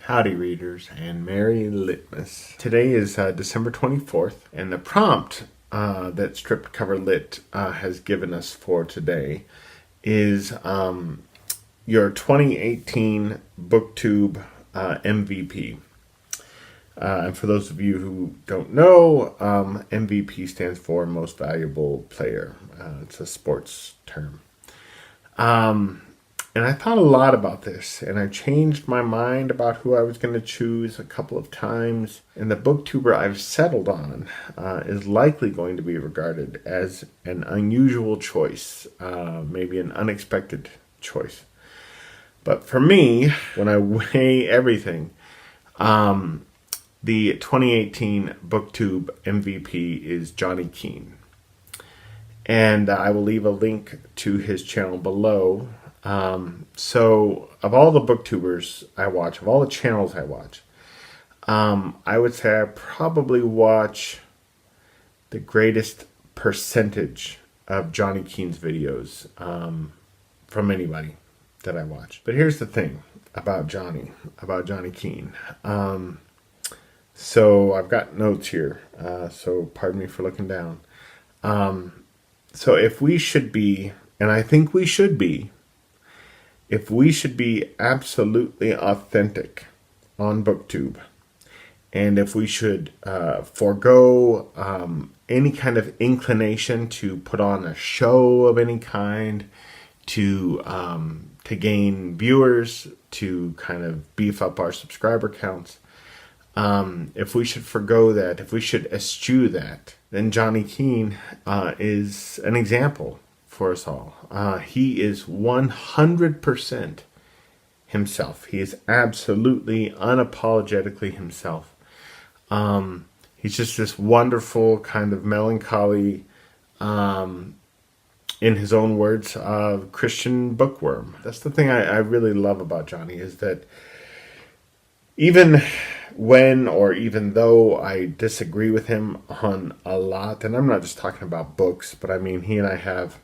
Howdy readers and Merry Litmas. Today is December 24th, and the prompt that Stripped Cover Lit has given us for today is your 2018 Booktube MVP. And for those of you who don't know, MVP stands for Most Valuable Player. It's a sports term. And I thought a lot about this, and I changed my mind about who I was going to choose a couple of times. And the booktuber I've settled on is likely going to be regarded as an unusual choice, maybe an unexpected choice. But for me, when I weigh everything, the 2018 Booktube MVP is Jonny Keen. And I will leave a link to his channel below. So of all the booktubers I watch, of all the channels I watch, I would say I probably watch the greatest percentage of Jonny Keen's videos from anybody that I watch. But here's the thing about Jonny Keen. So I've got notes here, so pardon me for looking down. So if we should be, and I think we should be, if we should be absolutely authentic on Booktube, and if we should forego any kind of inclination to put on a show of any kind, to gain viewers, to kind of beef up our subscriber counts, if we should forego that, if we should eschew that, then Jonny Keen is an example for us all. He is 100% himself. He is absolutely, unapologetically himself. He's just this wonderful kind of melancholy, in his own words, Christian bookworm. That's the thing I really love about Jonny, is that even when, or even though I disagree with him on a lot, and I'm not just talking about books, but I mean, he and I have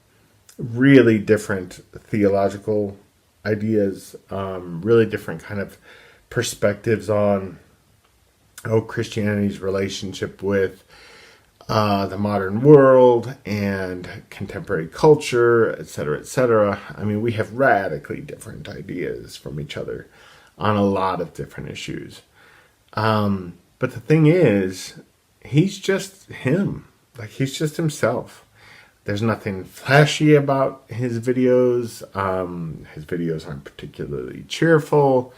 really different theological ideas, really different kind of perspectives on Christianity's relationship with the modern world and contemporary culture, etc., etc. I mean, we have radically different ideas from each other on a lot of different issues. But the thing is, he's just him. Like, he's just himself. There's nothing flashy about his videos. His videos aren't particularly cheerful,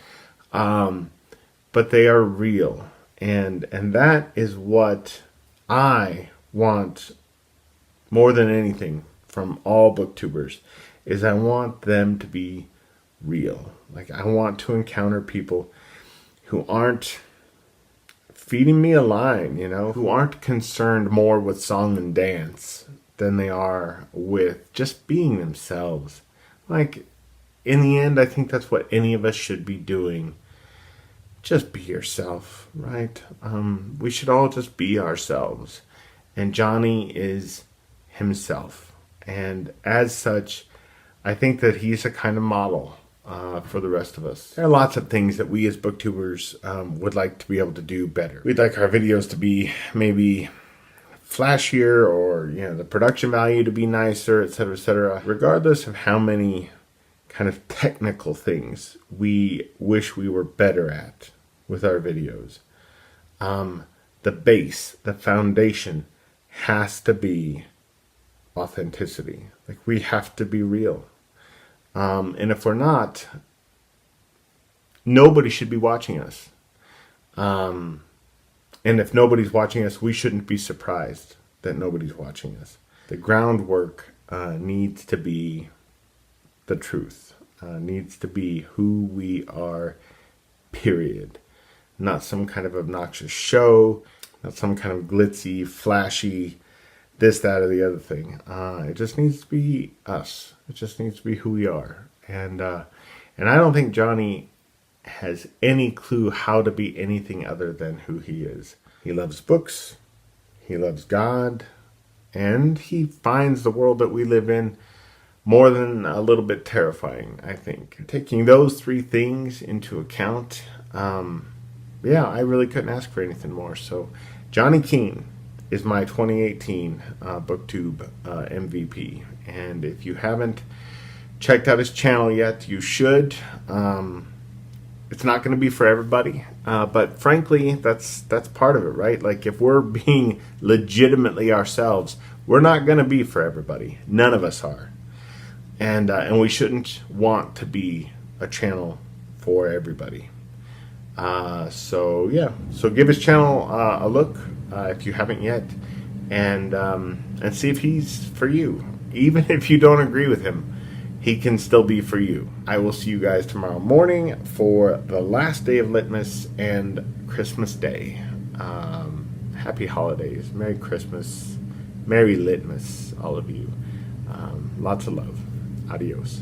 but they are real. And that is what I want more than anything from all booktubers, is I want them to be real. Like, I want to encounter people who aren't feeding me a line, who aren't concerned more with song and dance than they are with just being themselves. Like, in the end, I think that's what any of us should be doing. Just be yourself, right? We should all just be ourselves. And Jonny is himself. And as such, I think that he's a kind of model for the rest of us. There are lots of things that we as booktubers would like to be able to do better. We'd like our videos to be maybe flashier, or the production value to be nicer, etc., etc. Regardless of how many kind of technical things we wish we were better at with our videos, the base, the foundation has to be authenticity. Like, we have to be real. And if we're not, nobody should be watching us. And if nobody's watching us, we shouldn't be surprised that nobody's watching us. The groundwork needs to be the truth, needs to be who we are, period. Not some kind of obnoxious show, not some kind of glitzy, flashy, this, that, or the other thing. It just needs to be us. It just needs to be who we are. And I don't think Jonny has any clue how to be anything other than who he is. He loves books, he loves God, and he finds the world that we live in more than a little bit terrifying, I think. Taking those three things into account, Yeah, I really couldn't ask for anything more. So, Jonny Keen is my 2018 Booktube MVP. And if you haven't checked out his channel yet, you should. It's not going to be for everybody, but frankly, that's part of it, right? Like, if we're being legitimately ourselves, we're not going to be for everybody. None of us are, and we shouldn't want to be a channel for everybody. So yeah, so give his channel a look if you haven't yet, and see if he's for you. Even if you don't agree with him, he can still be for you. I will see you guys tomorrow morning for the last day of Litmas and Christmas Day. Happy holidays, Merry Christmas, Merry Litmas, all of you. Lots of love. Adios.